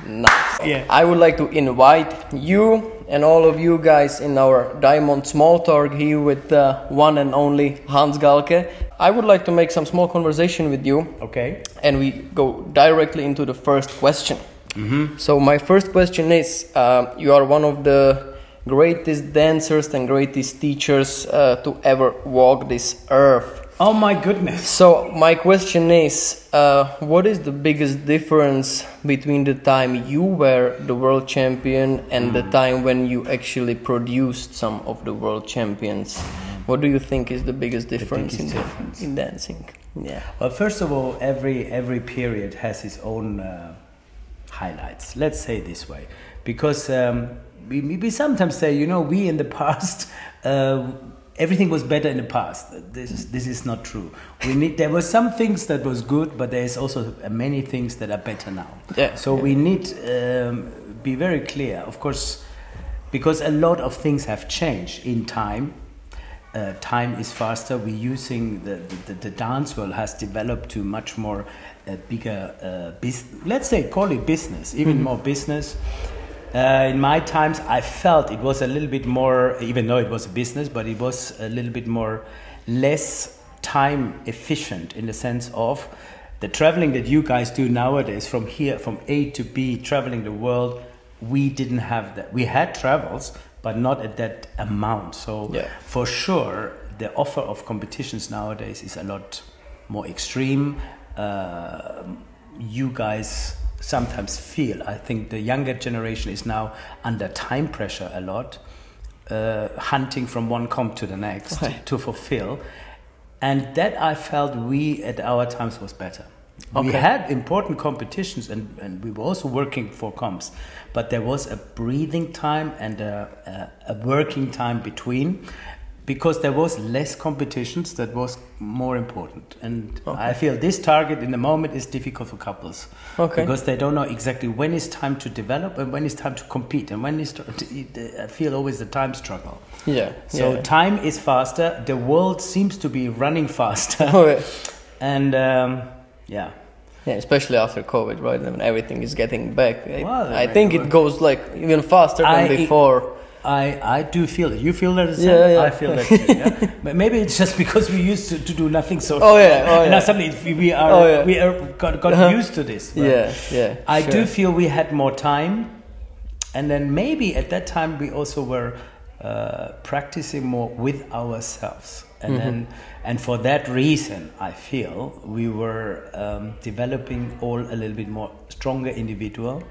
Nice. Yeah. I would like to invite you and all of you guys in our Diamond Small Talk here with one and only Hans Galke. I would like to make some small conversation with you. Okay. And we go directly into the first question. Mm-hmm. So my first question is, you are one of the greatest dancers and greatest teachers to ever walk this earth. Oh my goodness. So my question is, what is the biggest difference between the time you were the world champion and the time when you actually produced some of the world champions? What do you think is the biggest difference in dancing? Yeah. Well, first of all, every period has its own highlights. Let's say it this way, because we sometimes say, you know, we in the past. Everything was better in the past. This is not true. There were some things that was good, but there is also many things that are better now. Yeah. So we need be very clear, of course, because a lot of things have changed in time. Time is faster. We're using the dance world has developed to much more bigger let's say call it business, even more business. In my times, I felt it was a little bit more, even though it was a business, but it was a little bit more less time efficient in the sense of the traveling that you guys do nowadays from here, from A to B, traveling the world. We didn't have that. We had travels, but not at that amount. So for sure, the offer of competitions nowadays is a lot more extreme. You guys sometimes feel, I think the younger generation is now under time pressure a lot, hunting from one comp to the next to fulfill. And that I felt we at our times was better. Okay. We had important competitions and we were also working for comps, but there was a breathing time and a working time between, because there was less competitions. That was more important. And I feel this target in the moment is difficult for couples. Okay. Because they don't know exactly when it's time to develop and when it's time to compete. And when I feel always the time struggle. Yeah. So time is faster. The world seems to be running faster. Oh, yeah. And yeah, especially after COVID, right? When everything is getting back. Well, I think it goes like even faster than before. I do feel it. You feel that as well? Yeah. I feel that too. Yeah? But maybe it's just because we used to do nothing so. And now suddenly we got used to this. I do feel we had more time, and then maybe at that time we also were practicing more with ourselves, and for that reason I feel we were developing all a little bit more stronger individual.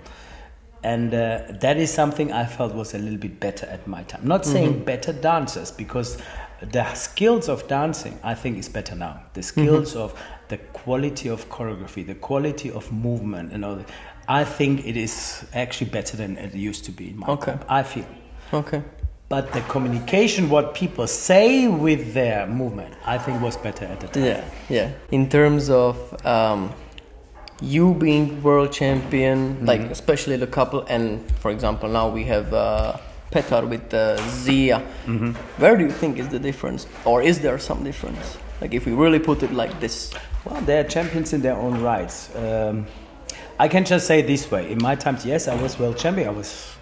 And that is something I felt was a little bit better at my time. Not saying better dancers, because the skills of dancing, I think, is better now. The skills of the quality of choreography, the quality of movement, and all that. I think it is actually better than it used to be in my time, I feel. Okay. But the communication, what people say with their movement, I think was better at the time. Yeah. In terms of you being world champion, like especially the couple, and for example now we have Petar with Zia. Where do you think is the difference, or is there some difference? Like if we really put it like this. Well, they're champions in their own rights. I can just say this way: in my times, yes, I was world champion. I was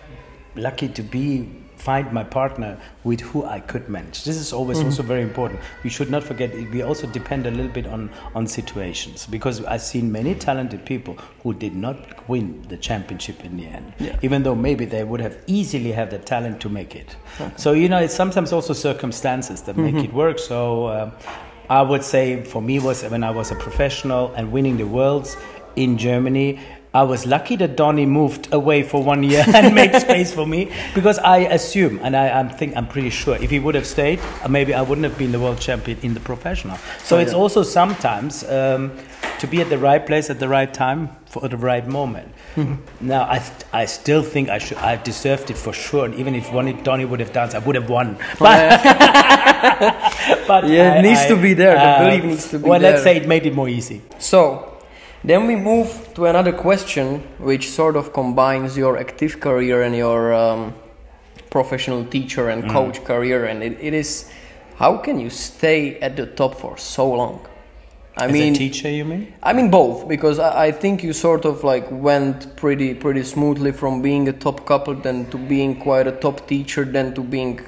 lucky to find my partner with who I could manage. This is always also very important. We should not forget, we also depend a little bit on situations, because I've seen many talented people who did not win the championship in the end, even though maybe they would have easily have the talent to make it. So, you know, it's sometimes also circumstances that make it work. So I would say for me was when I was a professional and winning the worlds in Germany, I was lucky that Donny moved away for 1 year and made space for me, because I assume, and I'm pretty sure, if he would have stayed, maybe I wouldn't have been the world champion in the professional. So it's also sometimes to be at the right place at the right time for the right moment. Now I still think I deserved it for sure, and even if Donny would have danced, I would have won. But, but it needs to be there. The belief needs to be there. Well, let's say it made it more easy. So then we move to another question, which sort of combines your active career and your professional teacher and coach career, and it is, how can you stay at the top for so long? I As mean, a teacher, you mean? I mean both, because I think you sort of like went pretty smoothly from being a top couple, then to being quite a top teacher, then to being,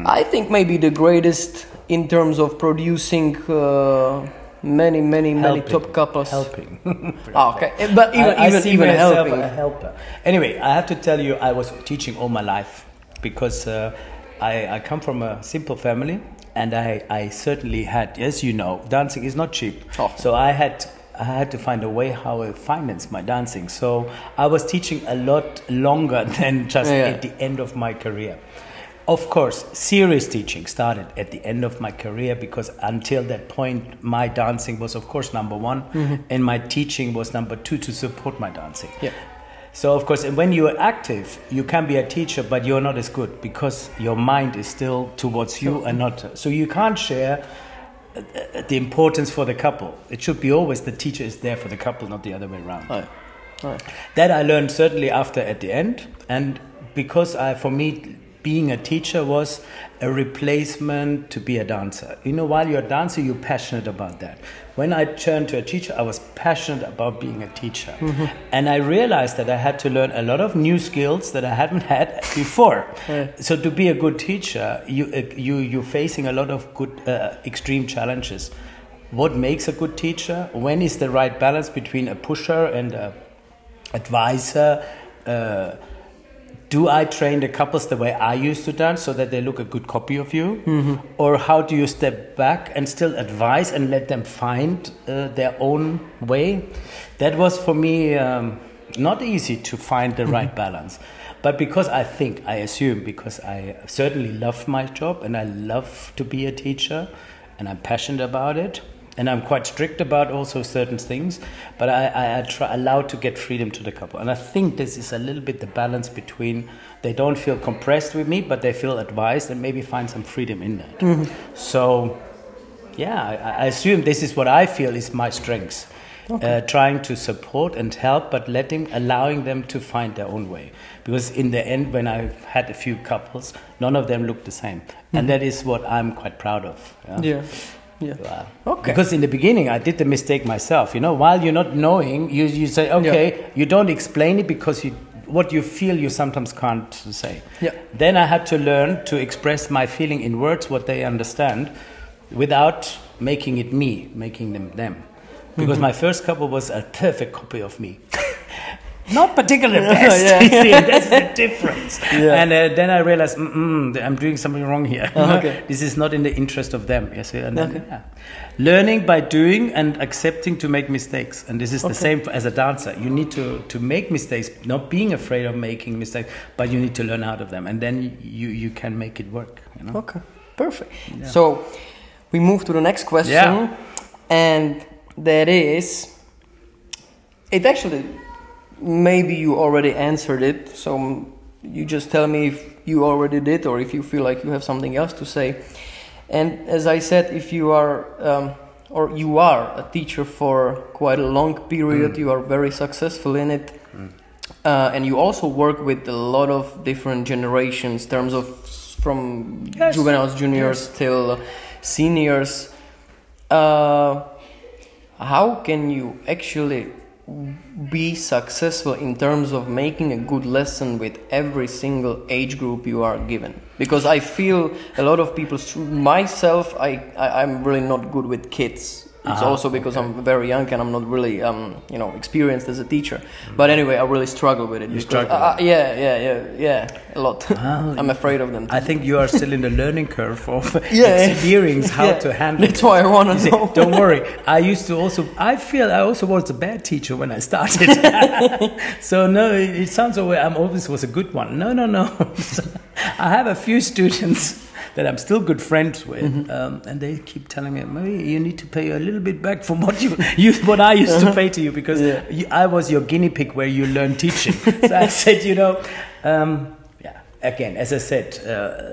I think maybe the greatest in terms of producing many top couples. Helping. Okay, but even helping. A helper. Anyway, I have to tell you, I was teaching all my life because I come from a simple family. And I certainly had, as you know, dancing is not cheap. Oh. So I had to find a way how I finance my dancing. So I was teaching a lot longer than just at the end of my career. Of course, serious teaching started at the end of my career because until that point, my dancing was, of course, number one. And my teaching was number two to support my dancing. Yeah. So, of course, when you are active, you can be a teacher, but you're not as good because your mind is still towards you and not... So you can't share the importance for the couple. It should be always the teacher is there for the couple, not the other way around. Right. That I learned certainly at the end. And because for me, being a teacher was a replacement to be a dancer. You know, while you're a dancer, you're passionate about that. When I turned to a teacher, I was passionate about being a teacher. And I realized that I had to learn a lot of new skills that I hadn't had before. So to be a good teacher, you're facing a lot of good extreme challenges. What makes a good teacher? When is the right balance between a pusher and an advisor? Do I train the couples the way I used to dance so that they look a good copy of you? Or how do you step back and still advise and let them find their own way? That was for me not easy to find the right balance. But because I assume, because I certainly love my job and I love to be a teacher and I'm passionate about it. And I'm quite strict about also certain things, but I allow to get freedom to the couple. And I think this is a little bit the balance between they don't feel compressed with me, but they feel advised and maybe find some freedom in that. So, yeah, I assume this is what I feel is my strengths. Okay. Trying to support and help, but allowing them to find their own way. Because in the end, when I've had a few couples, none of them look the same. And that is what I'm quite proud of. Yeah. Okay. Because in the beginning, I did the mistake myself. You know, while you're not knowing, you say, okay, you don't explain it because what you feel you sometimes can't say. Yeah. Then I had to learn to express my feeling in words, what they understand, without making it me, making them. Because my first couple was a perfect copy of me. Not particularly best. See, that's the difference. And then I realized, I'm doing something wrong here. This is not in the interest of them. Yes, and then, learning by doing and accepting to make mistakes. And this is the same as a dancer. You need to make mistakes, not being afraid of making mistakes, but you need to learn out of them. And then you can make it work. You know? Okay, perfect. Yeah. So we move to the next question. And that is, it actually... Maybe you already answered it, so you just tell me if you already did or if you feel like you have something else to say. And as I said, if you are or you are a teacher for quite a long period, you are very successful in it, and you also work with a lot of different generations in terms of from juveniles, juniors till seniors. How can you actually be successful in terms of making a good lesson with every single age group you are given? Because I feel a lot of people, myself, I'm really not good with kids. It's also because I'm very young and I'm not really, experienced as a teacher. But anyway, I really struggle with it. You struggle? A lot. I'm afraid of them too. I think you are still in the learning curve of experiencing how to handle it. That's why I want to know. Don't worry. I feel I also was a bad teacher when I started. So no, it sounds like I always was a good one. No. I have a few students that I'm still good friends with, and they keep telling me, maybe you need to pay a little bit back from what what I used to pay to you, because I was your guinea pig where you learn teaching. So I said, again, as I said,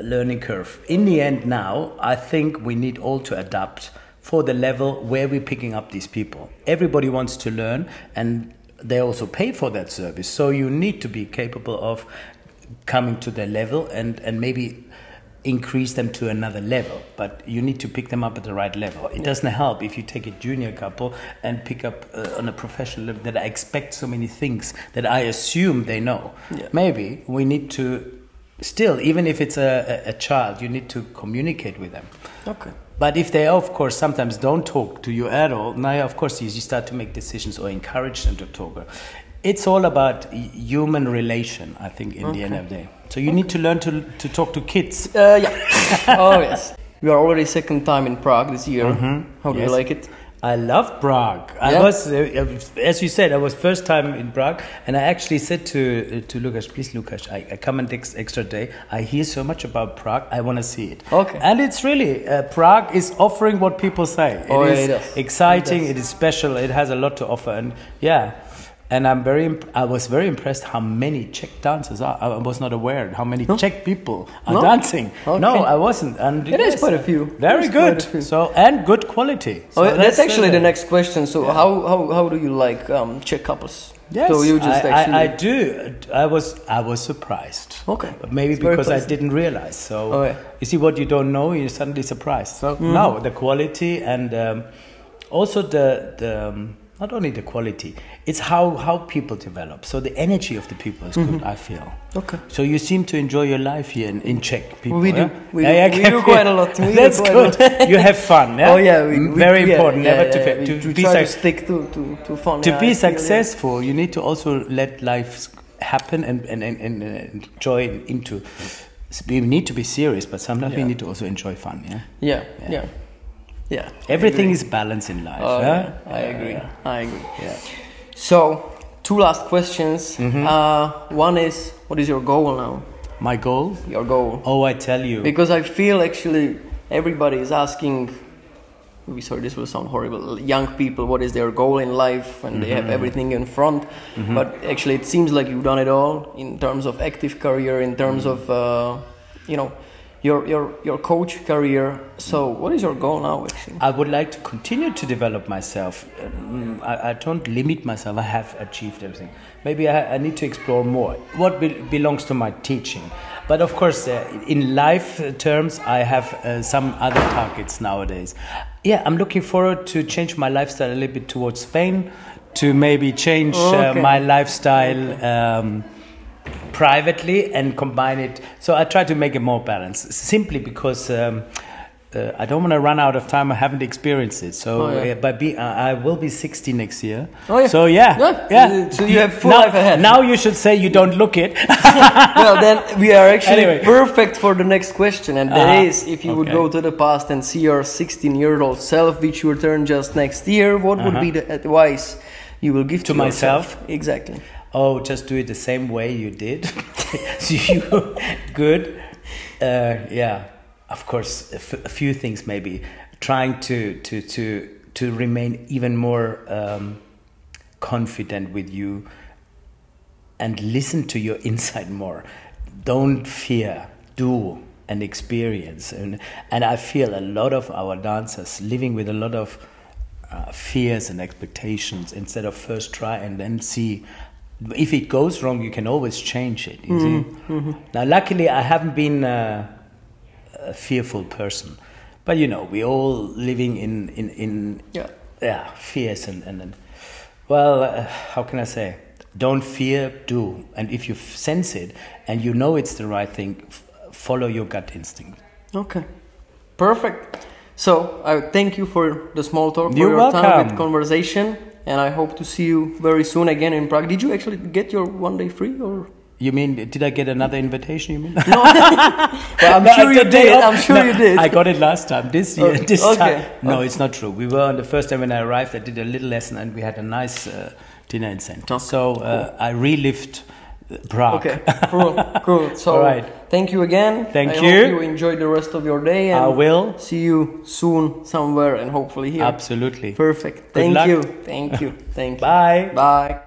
learning curve. In the end now, I think we need all to adapt for the level where we're picking up these people. Everybody wants to learn, and they also pay for that service. So you need to be capable of coming to their level and maybe increase them to another level, but you need to pick them up at the right level. It doesn't help if you take a junior couple and pick up on a professional level that I expect so many things that I assume they know. Yeah. Maybe we need to still, even if it's a child, you need to communicate with them. Okay. But if they, of course, sometimes don't talk to you at all, now, of course, you start to make decisions or encourage them to talk. It's all about human relation, I think, in the end of the day. So you need to learn to talk to kids. Yeah. Oh, yes. We are already second time in Prague this year. How do you like it? I love Prague. Yeah. I was, as you said, I was first time in Prague, and I actually said to Lukas, please, Lukas, I come an extra day. I hear so much about Prague. I want to see it. Okay. And it's really Prague is offering what people say. It is exciting. It is special. It has a lot to offer, and yeah. And I was very impressed how many Czech dancers are. I was not aware how many Czech people are dancing. Okay. No, I wasn't. And it is quite a few. Very good. So, and good quality. So that's actually the next question. So how do you like Czech couples? Yes, so you just I do. I was surprised. Okay. But maybe because I didn't realize. So you see what you don't know, you're suddenly surprised. So no, the quality and also the not only the quality, it's how people develop. So the energy of the people is good, I feel. Okay. So you seem to enjoy your life here in Czech people. We do. We do quite a lot. That's good. You have fun. Yeah? Oh yeah. Very important. Never to be try to stick to fun. To be successful, you need to also let life happen and enjoy into. We need to be serious, but sometimes we need to also enjoy fun. Yeah. Everything is balance in life. I agree. Yeah. So, two last questions. One is, what is your goal now? My goal? Your goal. Oh, I tell you. Because I feel actually everybody is asking, sorry, this will sound horrible, young people, what is their goal in life when they have everything in front. But actually it seems like you've done it all in terms of active career, in terms of, your coach career. So what is your goal now actually? I would like to continue to develop myself. I don't limit myself. I have achieved everything. Maybe I need to explore more what belongs to my teaching. But of course, in life terms, I have some other targets nowadays. Yeah, I'm looking forward to change my lifestyle a little bit towards Spain, to maybe change my lifestyle privately and combine it. So I try to make it more balanced, simply because I don't want to run out of time. I haven't experienced it. So I will be 60 next year. So So you have full life ahead. Now you should say you don't look it. Well, then we are actually perfect for the next question. And that is, if you would go to the past and see your 16-year-old self, which you return just next year, what would be the advice you will give to myself? Exactly. Oh, just do it the same way you did. Good. Of course, a few things maybe. Trying to remain even more confident with you and listen to your inside more. Don't fear. Do and experience. And I feel a lot of our dancers living with a lot of fears and expectations instead of first try and then see. If it goes wrong, you can always change it. You see? Now, luckily, I haven't been a fearful person, but we all living in fears and how can I say? Don't fear, do, and if you sense it and you know it's the right thing, follow your gut instinct. Okay, perfect. So I thank you for the small talk, for your time with conversation. And I hope to see you very soon again in Prague. Did you actually get your 1 day free, or? You mean, did I get another invitation, you mean? No. Well, I'm sure you did. You did. I got it last time. This year, time. No, it's not true. We were on the first time when I arrived, I did a little lesson and we had a nice dinner in Center. So I relived Prague. Okay, cool. So, all right. Thank you again. Thank you. I hope you enjoy the rest of your day. And I will. See you soon somewhere and hopefully here. Absolutely. Perfect. Thank you. Thank you. Bye. Bye.